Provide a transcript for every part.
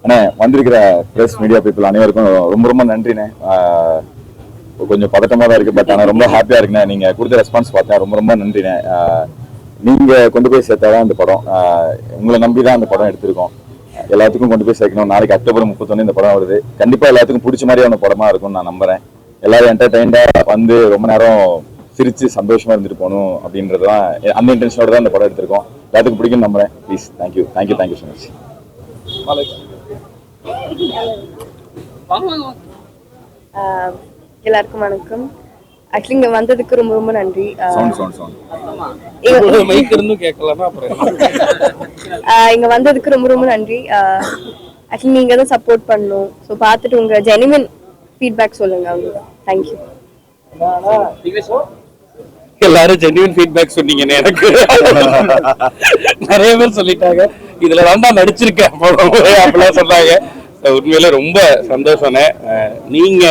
அண்ணே வந்திருக்கிற press media people அனைவருக்கும் ரொம்ப ரொம்ப நன்றிண்ணே. கொஞ்சம் பதட்டமாக தான் இருக்குது, பட் ஆனால் ரொம்ப ஹாப்பியாக இருக்குண்ணே. நீங்கள் கொடுத்த ரெஸ்பான்ஸ் பார்த்தா ரொம்ப ரொம்ப நன்றிண்ணே. நீங்கள் கொண்டு போய் சேர்த்தாதான் இந்த படம், உங்களை நம்பி தான் அந்த படம் எடுத்திருக்கோம். எல்லாத்துக்கும் கொண்டு போய் சேர்க்கணும். நாளைக்கு அக்டோபர் 31 இந்த படம் வருது. கண்டிப்பாக எல்லாத்துக்கும் பிடிச்ச மாதிரியான படமாக இருக்கும்னு நான் நம்புகிறேன். எல்லாரும் என்டர்டைன்டாக வந்து ரொம்ப நேரம் சிரித்து சந்தோஷமாக இருந்துட்டு போகணும் அப்படின்றது தான், அந்த இன்டென்ஷனோட தான் இந்த படம் எடுத்திருக்கோம். எல்லாத்துக்கும் பிடிக்கும்னு நம்புகிறேன். Please thank you thank you thank you so much. எல்லாருக்கும் வணக்கம். ஆக்சுவலி இங்க வந்ததுக்கு ரொம்ப ரொம்ப நன்றி. இங்க வந்ததுக்கு ரொம்ப ரொம்ப நன்றி. ஆக்சுவலி நீங்க தான் சப்போர்ட் பண்ணணும். ஸோ பார்த்துட்டு உங்க ஜெனுவின் ஃபீட்பேக் சொல்லுங்க அவங்க. தேங்க்யூ. எல்லாரும் ஜென்யூன் ஃபீட்பேக் சொன்னீங்கன்னு எனக்கு நிறைய பேர் சொல்லிட்டாங்க. இதுல தான் நடிச்சிருக்கேன் அப்படிலாம் சொன்னாங்க. உண்மையில ரொம்ப சந்தோஷம்ண்ணே. நீங்க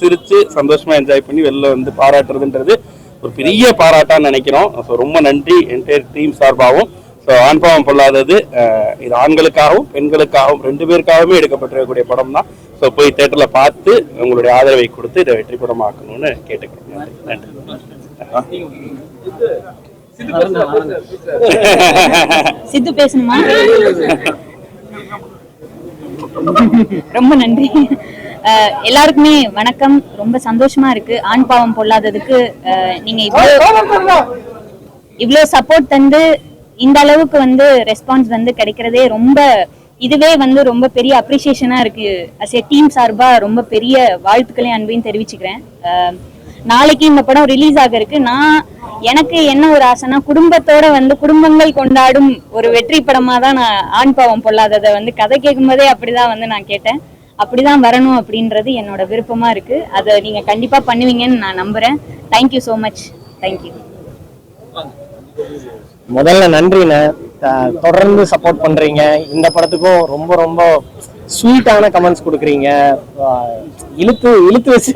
சிரிச்சு சந்தோஷமா என்ஜாய் பண்ணி வெளில வந்து பாராட்டுறதுன்றது ஒரு பெரிய பாராட்டான்னு நினைக்கிறோம். ஸோ ரொம்ப நன்றி என்டையர் டீம் சார்பாகவும். ஸோ ஆண்பாவம் பொல்லாதது இது ஆண்களுக்காகவும் பெண்களுக்காகவும் 2 பேருக்காகவுமே எடுக்கப்பட்டிருக்கக்கூடிய படம் தான். ஸோ போய் தேட்டரில் பார்த்து உங்களுடைய ஆதரவை கொடுத்து இதை வெற்றி படமாக்கணும்னு கேட்டுக்கிறோம். நன்றி. சித்து பேசணுமா? ரொம்ப நன்றி. எல்லாருக்குமே வணக்கம். ரொம்ப சந்தோஷமா இருக்கு. ஆண் பாவம் பொல்லாததுக்கு நீங்க இவ்வளோ சப்போர்ட் தந்து இந்த அளவுக்கு வந்து ரெஸ்பான்ஸ் வந்து கிடைக்கிறதே ரொம்ப, இதுவே வந்து ரொம்ப பெரிய அப்ரிசியேஷனா இருக்கு. அஸ் எ டீம் சார்பா ரொம்ப பெரிய வாழ்த்துக்களையும் அன்பையும் தெரிவிச்சுக்கிறேன். நாளைக்கு இந்த படம் ரிலீஸ் ஆக இருக்கு. எனக்கு என்ன ஒரு ஆசைனா, குடும்பத்தோட வந்து குடும்பங்கள் கொண்டாடும் ஒரு வெற்றி படமா தான் நான் ஆண் பாவம் பொல்லாததை வந்து கதை கேட்கும் போதே அப்படிதான் வந்து நான் கேட்டேன். அப்படிதான் வரணும் அப்படின்றது என்னோட விருப்பமா இருக்கு. அதை நீங்க கண்டிப்பா பண்ணுவீங்கன்னு நான் நம்புறேன். Thank you so much. தேங்க்யூ. முதல்ல நன்றிண்ணே. தொடர்ந்து சப்போர்ட் பண்றீங்க. இந்த படத்துக்கும் ரொம்ப ரொம்ப ஸ்வீட்டான கமெண்ட்ஸ் கொடுக்குறீங்க. இழுத்து வச்சு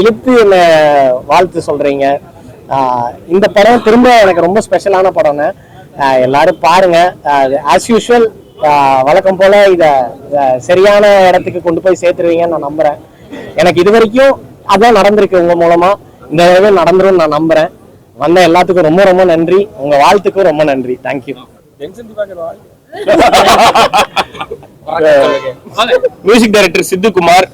இழுத்து என்ன வாழ்த்து சொல்றீங்க. இந்த படம் திரும்ப எனக்கு ரொம்ப ஸ்பெஷலான படம்னு எல்லாரும் பாருங்க. ஆஸ் யூஷுவல் வழக்கம் போல இதை சரியான இடத்துக்கு கொண்டு போய் சேர்த்துருவீங்கன்னு நான் நம்புறேன். எனக்கு இது வரைக்கும் அதான் நடந்திருக்கு. உங்க மூலமா இந்த தடவை நடந்துரும் நான் நம்புறேன். வந்த எல்லாத்துக்கும் ரொம்ப ரொம்ப நன்றி. உங்க வாழ்த்துக்கும் ரொம்ப நன்றி. தேங்க்யூ. Music director Siddhu Kumar.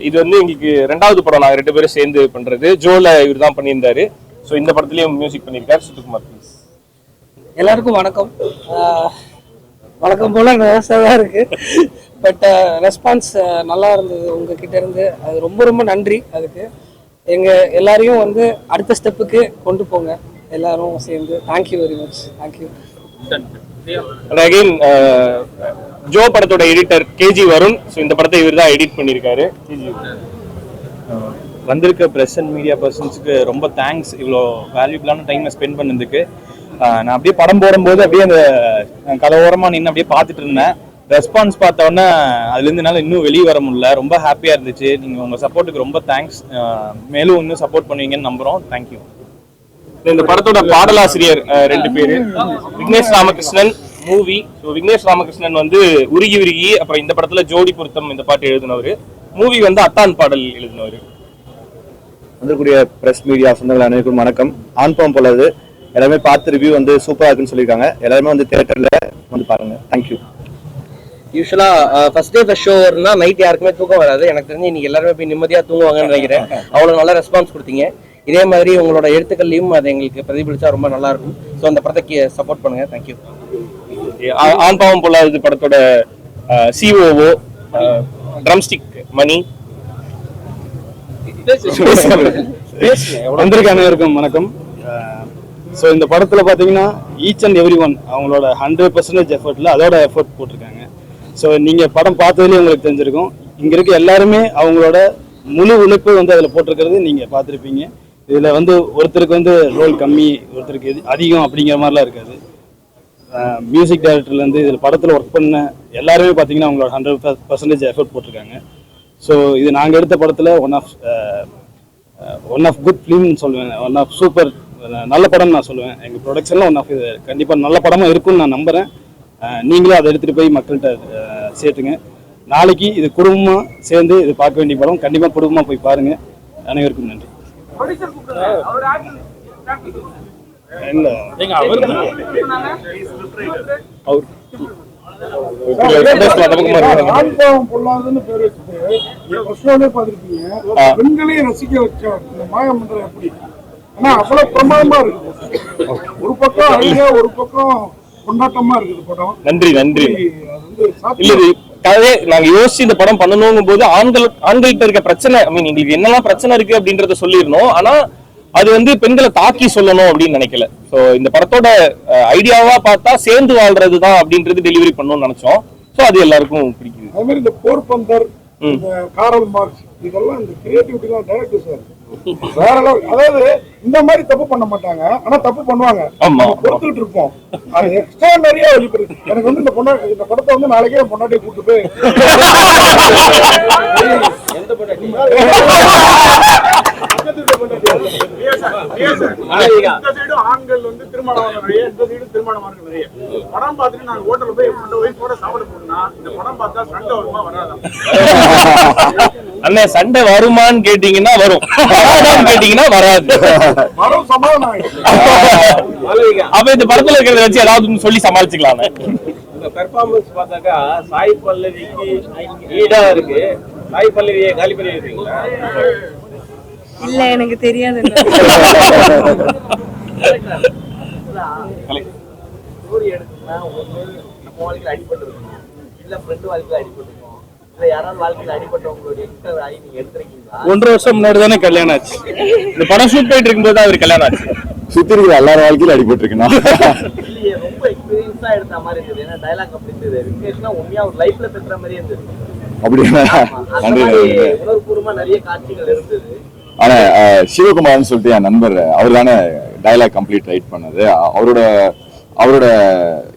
இது வந்து எங்களுக்கு 2வது படம். நாங்கள் 2 பேரும் சேர்ந்து பண்றது. ஜோல இவர் தான் பண்ணியிருந்தாரு. ஸோ இந்த படத்துலயும் மியூசிக் பண்ணியிருக்காரு சித்துக்குமார். ப்ளீஸ். எல்லாருக்கும் வணக்கம். வழக்கம் போல தான் இருக்கு. பட் ரெஸ்பான்ஸ் நல்லா இருந்தது உங்ககிட்ட இருந்து. அது ரொம்ப ரொம்ப நன்றி. அதுக்கு எங்க எல்லாரையும் வந்து அடுத்த ஸ்டெப்புக்கு கொண்டு போங்க எல்லாரும் சேர்ந்து. Thank you very much. Thank you. Again Joe படத்தோட எடிட்டர் கேஜி வருண். ஸோ இந்த படத்தை இவர் தான் எடிட் பண்ணியிருக்காரு. வந்திருக்க ப்ரெஸ் அண்ட் மீடியா பர்சன்ஸுக்கு ரொம்ப தேங்க்ஸ். இவ்வளோ வேல்யூபிளான டைமை ஸ்பெண்ட் பண்ணதுக்கு. நான் அப்படியே படம் போடும்போது அப்படியே அந்த கதை ஓரமாக நின்று அப்படியே பார்த்துட்டு இருந்தேன். ரெஸ்பான்ஸ் பார்த்தோன்னே அதுலேருந்து என்னால் இன்னும் வெளியே வர முடியல. ரொம்ப ஹாப்பியாக இருந்துச்சு. நீங்கள் உங்கள் சப்போர்ட்டுக்கு ரொம்ப தேங்க்ஸ். மேலும் இன்னும் சப்போர்ட் பண்ணுவீங்கன்னு நம்புகிறோம். தேங்க்யூ. இந்த படத்தோட பாடலாசிரியர் 2 பேரு. விக்னேஷ் ராமகிருஷ்ணன் மூவி. ஸோ விக்னேஷ் ராமகிருஷ்ணன் வந்து உருகி உருகி, அப்புறம் இந்த படத்துல ஜோடி பொருத்தம் இந்த பாட்டு எழுதினவர். மூவி வந்து அத்தான் பாடல் எழுதினவர். வந்திருக்கூடிய ப்ரெஸ் மீடியா சொந்தங்கள் அனைவருக்கும் வணக்கம். ஆண் பாவம் பொல்லாதது எல்லாருமே பார்த்து ரிவ்யூ வந்து சூப்பராக இருக்குன்னு சொல்லியிருக்காங்க. எல்லாருமே வந்து தியேட்டர்ல வந்து பாருங்க. தேங்க்யூ. யூஸ்வலா ஃபர்ஸ்ட் டே ஃபர்ஸ்ட் ஷோ இருந்தால் நைட் யாருக்குமே தூக்கம் வராது. எனக்கு தெரிஞ்சு இன்னைக்கு எல்லாருமே போய் நிம்மதியாக தூங்குவாங்கன்னு நினைக்கிறேன். அவ்வளோ நல்ல ரெஸ்பான்ஸ் கொடுத்தீங்க. இதே மாதிரி உங்களோட எழுத்துக்கள்லையும் அது எங்களுக்கு பிரதிபலிச்சா ரொம்ப நல்லா இருக்கும். ஸோ அந்த படத்தை சப்போர்ட் பண்ணுங்க. தேங்க்யூ. ஆண் பாவம் பொல்லாதது படத்தோட சிஓஓ ட்ரம்ஸ்டிக் மணி. வந்திருக்காங்க. இருக்கும் வணக்கம். ஸோ இந்த படத்தில் பார்த்தீங்கன்னா ஈச் அண்ட் எவ்ரி ஒன் அவங்களோட 100% எஃபர்ட்டில் அதோட எஃபர்ட் போட்டிருக்காங்க. ஸோ நீங்கள் படம் பார்த்ததுலேயே உங்களுக்கு தெரிஞ்சிருக்கும். இங்கே இருக்க எல்லாருமே அவங்களோட முழு உழைப்பு வந்து அதில் போட்டிருக்கிறது நீங்கள் பார்த்துருப்பீங்க. இதில் வந்து ஒருத்தருக்கு வந்து ரோல் கம்மி, ஒருத்தருக்கு அதிகம் அப்படிங்கிற மாதிரிலாம் இருக்காது. மியூசிக் டைரக்டர்லேருந்து இதில் படத்தில் ஒர்க் பண்ண எல்லாருமே பார்த்தீங்கன்னா அவங்களோட 100% எஃபர்ட் போட்டிருக்காங்க. ஸோ இது நாங்கள் எடுத்த படத்தில் ஒன் ஆஃப் குட் ஃபிலிம்னு சொல்லுவேன். ஒன் ஆஃப் சூப்பர் நல்ல படம் நான் சொல்லுவேன். எங்கள் ப்ரொடக்ஷனில் ஒன் ஆஃப் இது கண்டிப்பாக நல்ல படமாக இருக்கும்னு நான் நம்புகிறேன். நீங்களும் அதை எடுத்துகிட்டு போய் மக்கள்கிட்ட சேர்த்துங்க. நாளைக்கு இது குடும்பமா சேர்ந்து இது பார்க்க வேண்டிய படம். கண்டிப்பா குடும்பமா போய் பாருங்க. அனைவருக்கும் நன்றி. இல்ல அவர் பெண்களையும் ரசிக்க வச்ச இந்த மாயமந்திரம் எப்படி ஆனா அவ்வளவு பிரமாதமா இருக்கு. ஒரு பக்கம் அழகா ஒரு பக்கம் கொண்டாட்டமா இருக்குது படம். நன்றி நன்றி. அது இல்ல கதையே நாங்க யோசிச்சு இந்த படம் பண்ணணும் போது ஆண்கள்கிட்ட இருக்க பிரச்சனை, ஐ மீன் எங்களுக்கு என்னெல்லாம் பிரச்சனை இருக்கு அப்படின்றத சொல்லிடணும். ஆனா அது வந்து பெண்களை தாக்கி சொல்லணும் அப்படின்னு நினைக்கல. சோ இந்த படத்தோட ஐடியாவா பார்த்தா சேர்ந்து வாழ்றதுதான் அப்படின்றது டெலிவரி பண்ணணும்னு நினைச்சோம். சோ அது எல்லாருக்கும் பிடிக்குது. அதே மாதிரி இந்த போர்பந்தர், இந்த காரல் மார்க்ஸ் இதெல்லாம் இந்த கிரியேட்டிவிட்டி தான் டைரக்டர் சார் வேற level. அதாவது இந்த மாதிரி தப்பு பண்ண மாட்டாங்க, ஆனா தப்பு பண்ணுவாங்க. ஆமா. பொறுத்துக்கிட்டு இருப்போம். அது எக்ஸ்ட்ரா நிறைய வெளிப்படுது. எனக்கு வந்து இந்த படத்தை வந்து நாளைக்கே பொண்டாட்டியை கூட்டு போய் ஆண்கள் வந்து திருமணம் நிறைய, இந்த சைடு திருமணம் நிறைய. படம் பார்த்துட்டு நாங்க ஹோட்டல்ல போய் ஒய்ஃபோட சாப்பிட போனா இந்த படம் பார்த்தா சண்டை வருமா வராதா? அண்ணே சண்டை வருமான்னு கேட்டீங்கன்னா வரும், கேட்டீங்கன்னா வராது. வரும் சமாதானம் ஆயிடுச்சு. அப்ப இந்த படத்துல இருக்கிறத வச்சு ஏதாவது சொல்லி சமாளிச்சுக்கலாம். உங்க பெர்ஃபார்மன்ஸ் பார்த்தாக்கா சாய் பல்லவிக்கு ஈடா இருக்கு. சாய் பல்லவியை காலி பண்ணி இருக்கீங்களா? இல்ல எனக்கு தெரியாது. ஸ்டோரி எடுக்கணும்னா ஒன்று நம்ம வாழ்க்கையில் அடிபட்டு இருக்கணும், இல்ல ஃப்ரெண்டு வாழ்க்கையில் அடிபட்டு இருக்கணும், இல்ல யாராவது வாழ்க்கையில் அடிபட்டவங்களுடைய இன்டர் ஆகி நீங்க எடுத்துருக்கீங்களா? 1.5 வருஷம் முன்னாடி தானே கல்யாணம் ஆச்சு. இந்த படம் ஷூட் போயிட்டு இருக்கும்போது அவர் கல்யாணம் ஆச்சு. சுத்தி இருக்கிற எல்லாரும் வாழ்க்கையில அடிபட்டு இருக்கணும். இல்லையே, ரொம்ப எக்ஸ்பீரியன்ஸா எடுத்த மாதிரி இருந்தது. ஏன்னா டைலாக் அப்படி இருந்தது. விக்னேஷ்னா உண்மையா ஒரு லைஃப்ல பெற்ற மாதிரியே இருந்தது. அப்படின்னா நன்றி. உணர்வுபூர்வமா நிறைய காட்சிகள் இருந்தது. ஆனா சிவகுமார்னு சொல்லிட்டு என் நண்பர், அவர் தானே டைலாக் கம்ப்ளீட் ரைட் பண்ணது. அவரோட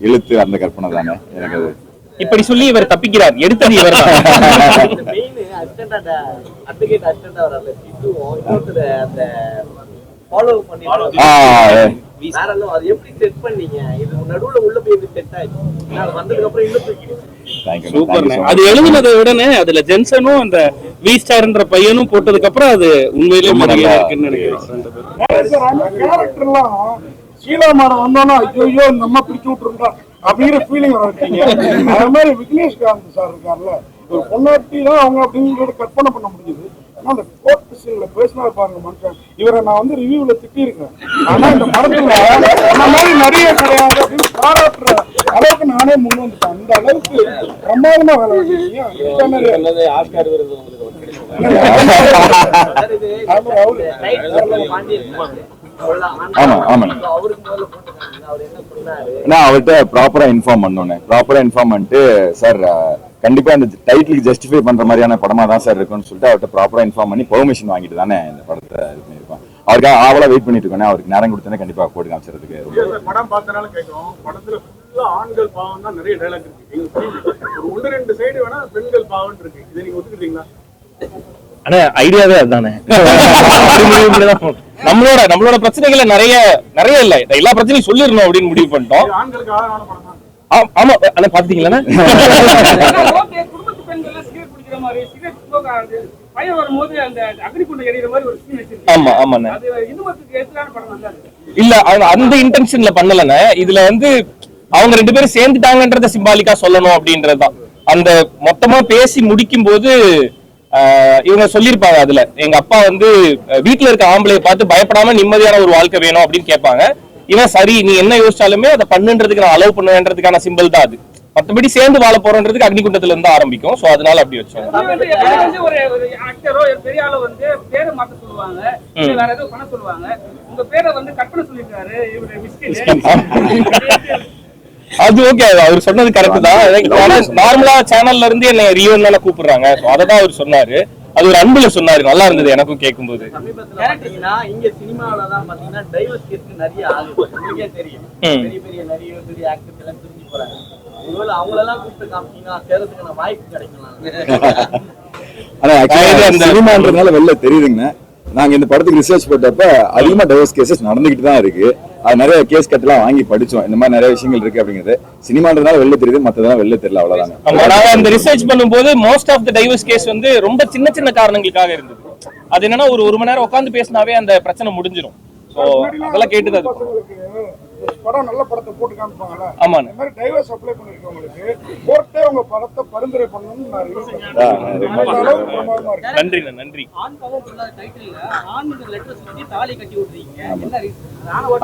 எழுத்து அந்த கற்பனை தானே எனக்கு. அது இப்படி சொல்லி இவர் தப்பிக்கிறார், எடுத்தது இவர் தான். மெயின் அசிஸ்டன்ட் அட்வொகேட் அசிஸ்டன்ட் வரால சித்துவும் இன்னொருத்தர் அந்த ஃபாலோ பண்ணி வேற அது எப்படி செட் பண்ணீங்க? இது நடுவுல உள்ள போய் எப்படி செட் ஆயிடுச்சு? அது வந்ததுக்கு அப்புறம் இன்னும் தூக்கிடுச்சு. சூப்பர். அது எழுதுனதை உடனே அதுல ஜென்சனும் அந்த வி ஸ்டார்ன்ற பையனும் போட்டதுக்கு அப்புறம் அது உண்மையிலேயே மரியாதை இருக்குன்னு நினைக்கிறேன். கேரக்டர்லாம் சீலா மாடம் வந்தோன்னா ஐயோ இந்த அம்மா பிடிச்சு விட்டுருந்தா அப்படிங்கிற ஃபீலிங் வர வச்சீங்க. அது மாதிரி விக்னேஷ்காந்த் சார் இருக்கார்ல, ஒரு பொண்ணாட்டி தான் அவங்க அப்படிங்கிறத கற்பனை பண்ண முடியுது. ஆனா அந்த கோர்ட் சீன்ல பேசினா பாருங்க மனுஷன், இவரை நான் வந்து ரிவ்யூல திட்டிருக்கேன். ஆனா இந்த படத்துல அந்த மாதிரி நிறைய கிடையாது அப்படின்னு பாராட்டுற அளவுக்கு நானே முன் வந்துட்டேன். அந்த அளவுக்கு பிரமாதமா வேலை வச்சிருக்கீங்க. ஆஸ்கார் விருது ஆமா ஆமா. நான் அவர்கிட்ட ப்ராப்பரா இன்ஃபார்ம் பண்ணோன்னே, ப்ராப்பரா இன்ஃபார்ம் பண்ணிட்டு சார் கண்டிப்பா இந்த டைட்டிலுக்கு ஜஸ்டிஃபை பண்ற மாதிரியான படமா தான் சார் இருக்குன்னு சொல்லிட்டு அவர்கிட்ட ப்ராப்பரா இன்ஃபார்ம் பண்ணி பெர்மிஷன் வாங்கிட்டு தானே இந்த படத்தை இது பண்ணிருக்கோம். அவருக்காக ஆவலா வெயிட் பண்ணிட்டு இருக்கோம். அவருக்கு நேரம் கொடுத்தேனே கண்டிப்பா போட்டு காமிச்சிருக்கு. படம் பார்த்தனால கேட்கும், படத்துல ஃபுல்லா ஆண்கள் பாவம் தான் நிறைய டைலாக் இருக்கு. ஒரு 1-2 சைடு வேணா பெண்கள் பாவம் இருக்கு. இதை நீங்க ஒத்துக்கிட்டீங்களா? ஆனா ஐடியாவே அதுதானே. நம்மளோட பிரச்சனைகளை நிறைய இல்ல, எல்லா பிரச்சனையும் சொல்லிடணும் அப்படின்னு முடிவு பண்ணிட்டோம். ஆண்களுக்கு ஆதரவான படம் தான். ஆமா ஆனா பாத்தீங்களா குடும்பத்து பெண்கள் சிகரெட் குடிக்கிற மாதிரி, சிகரெட் ஸ்மோக் ஆகுது, பையன் வரும்போது அந்த அக்னிகுண்டு எரியுற மாதிரி ஒரு சீன் வச்சிருக்காங்க. ஆமா ஆமாண்ணே. அது இந்துமத்துக்கு எதிரான படம் நல்லா இருக்கு. இல்ல அந்த இன்டென்ஷன்ல பண்ணலண்ணே. இதுல வந்து அவங்க 2 பேரும் சேர்ந்துட்டாங்கன்றத சிம்பாலிக்கா சொல்லணும் அப்படின்றதுதான். அந்த மொத்தமா பேசி முடிக்கும் போது இவங்க சொல்லியிருப்பாங்க, அதுல எங்க அப்பா வந்து வீட்டுல இருக்க ஆம்பளைய பார்த்து பயப்படாம நிம்மதியான ஒரு வாழ்க்கை வேணும் அப்படின்னு கேட்பாங்க. இவன் சரி நீ என்ன யோசிச்சாலுமே அதை பண்ணுன்றதுக்கு நான் அலோவ் பண்ணுவேன்றதுக்கான சிம்பிள் தான் அது. மத்தபடி சேர்ந்து வாழ போறோன்றதுக்கு அக்னிகுண்டத்துல இருந்து ஆரம்பிக்கும். சோ அதனால அப்படி வச்சோம். ஒரு ஆக்டரோ பெரிய ஆளோ வந்து பேரை மாத்த சொல்லுவாங்க, வேற ஏதோ பண்ண சொல்லுவாங்க. உங்க பேரை வந்து கற்பனை சொல்லிருக்காரு இவரு மிஸ்கின். அது ஓகே, அவர் சொன்னது கரெக்ட் தான். நார்மலா சேனல்ல இருந்து என்ன ரியோன்னு கூப்பிடுறாங்க, அததான் அவர் சொன்னாரு. அது ஒரு அன்புல சொன்னாரு, நல்லா இருந்தது எனக்கும் கேட்கும்போது. சமீபத்துல இங்க சினிமாவிலதான் பாத்தீங்கன்னா டைவர்ஸ் கேஸ் நிறைய ஆகுது. உங்களுக்கே தெரியும், பெரிய பெரிய நிறைய பெரிய ஆக்டர்ஸ் எல்லாம் பிரிஞ்சு போறாங்க. ஒருவேளை அவங்களெல்லாம் கூப்பிட்டு காமிச்சீங்கன்னா சேரத்துக்கான வாய்ப்பு கிடைக்கலாம். ஆனா சினிமான்றதுனால வெளில தெரியுதுங்க. நாங்க இந்த படத்துக்கு ரிசர்ச் போட்டப்ப அதிகமா டைவர்ஸ் கேசஸ் நடந்துகிட்டு தான் இருக்கு. அது நிறைய கேஸ் கட்டெல்லாம் வாங்கி படிச்சோம். இந்த மாதிரி நிறைய விஷயங்கள் இருக்கு அப்படிங்கிறது. சினிமான்றதால வெளில தெரியுது, மத்ததெல்லாம் வெளில தெரியல, அவ்வளவுதாங்க. நாங்க அந்த ரிசர்ச் பண்ணும்போது most of the divorce case வந்து ரொம்ப சின்ன சின்ன காரணங்களுக்காக இருந்தது. அது என்னன்னா ஒரு மணி நேரம் உட்காந்து பேசினாவே அந்த பிரச்சனை முடிஞ்சிடும். அதெல்லாம் கேட்டுதான் படம் நல்ல படத்தை போட்டு காமிப்பாங்கல்ல. ஆமா, இந்த மாதிரி டைவர்ஸ் அப்ளை பண்ணிருக்கவங்களுக்கு கோர்ட்டே உங்க படத்தை பரிந்துரை பண்ணணும்னு நான் நன்றி நன்றி.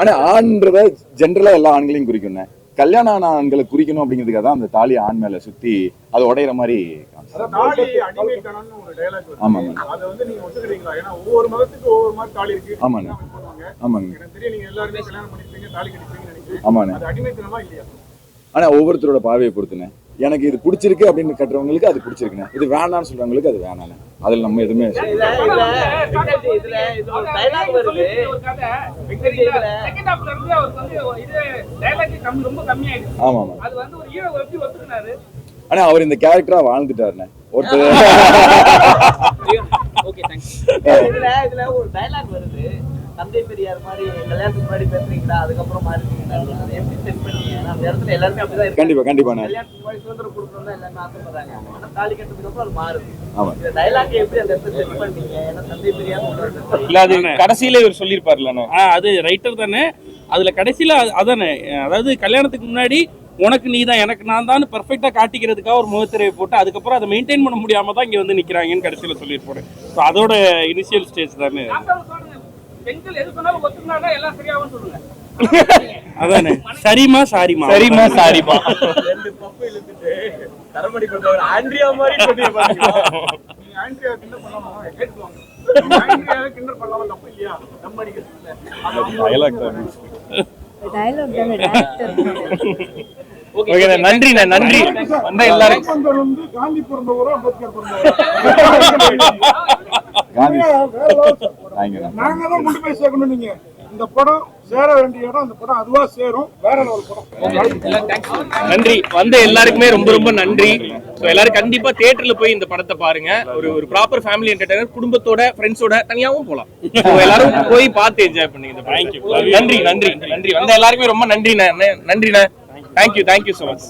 ஆனா ஆண்ன்றத ஜென்ரலா எல்லா ஆண்களையும் குறிக்கும். கல்யாணம் ஆன ஆண்களை குறிக்கணும் அப்படிங்கிறதுக்காக தான் அந்த தாலி ஆண் மேல சுத்தி அது உடையிற மாதிரி. ஆமாங்க. ஆமாங்க. ஆமாங்க. ஆமாண்ணே. ஆனா ஒவ்வொருத்தரோட பார்வையை பொறுத்துனே. எனக்கு இது பிடிச்சிருக்கு அப்படின்னு கட்டுறவங்களுக்கு அது பிடிச்சிருக்குண்ணே, இது வேணான்னு சொல்றவங்களுக்கு அது வேணாண்ணே. அதுல நம்ம எதுவுமே ஆமா. ஆனா அவர் இந்த கேரக்டரா வாழ்ந்துட்டாருண்ணே ஒருத்தர். இதுல ஒரு டயலாக் வருது, தந்தை பெரியார் மாதிரி கல்யாணத்துக்கு முன்னாடி பேசுறீங்களா, அதுக்கப்புறம் மாறிட்டீங்களா, எப்படி செட் பண்ணீங்க? அந்த இடத்துல எல்லாருமே அப்படிதான் இருக்கு. கண்டிப்பா கண்டிப்பா. கல்யாணத்துக்கு முன்னாடி சுதந்திரம் கொடுக்கணும் எல்லாமே ஆசைப்படுறாங்க. ஆனா தாலி கட்டுறதுக்கு அப்புறம் அது மாறுது. இந்த டயலாக் எப்படி அந்த இடத்துல செட் பண்ணீங்க? ஏன்னா தந்தை பெரியார் இல்ல, அது கடைசியில இவர் சொல்லியிருப்பாருல, அது ரைட்டர் தானே. அதுல கடைசியில அதானே, அதாவது கல்யாணத்துக்கு முன்னாடி உனக்கு நீ தான் எனக்கு நான் தான் பெர்ஃபெக்டா காட்டிக்கிறதுக்காக ஒரு முகத்திரையை போட்டு அதுக்கப்புறம் அதை மெயின்டைன் பண்ண முடியாம தான் இங்க வந்து நிக்கிறாங்கன்னு கடைசியில சொல்லியிருப்பாரு. ஸோ அதோட இனிஷியல் ஸ்டேஜ் தானே. அதானே, சரிமா சாரிமா, சரிமா சாரிமா. ரெண்டு பப்பு இழுத்துட்டு தரமடி கொண்டவர் ஆண்ட்ரியா மாதிரி சொல்லியே பாருங்க. நீ ஆண்ட்ரியா கிண்டல் பண்ணலாமா? கேட்குவாங்க. ஆண்ட்ரியா கிண்டல் பண்ணலாமா? தப்பு இல்லையா? நம்ம அடிக்கிறதுல டயலாக் தான். டயலாக் தானே டைரக்டர். ஓகே, நன்றி நன்றி. வந்த எல்லாரும் வந்து காந்தி பிறந்தவரோ அம்பேத்கர் பிறந்தவரோ நாங்க தான் கொண்டு போய் சேர்க்கணும். நீங்க இந்த படம் சேர வேண்டிய இடம், அந்த படம் அதுவா சேரும். வேற லெவல் படம். நன்றி. வந்த எல்லாருக்குமே ரொம்ப ரொம்ப நன்றி. எல்லாரும் கண்டிப்பா தியேட்டர்ல போய் இந்த படத்தை பாருங்க. ஒரு ப்ராப்பர் ஃபேமிலி என்டர்டைனர், குடும்பத்தோட ஃப்ரெண்ட்ஸோட தனியாவும் போலாம். எல்லாரும் போய் பார்த்து என்ஜாய் பண்ணுங்க. நன்றி நன்றி நன்றி. வந்த எல்லாருக்குமே ரொம்ப நன்றிண்ணே. நன்றிண்ணே. Thank you so much.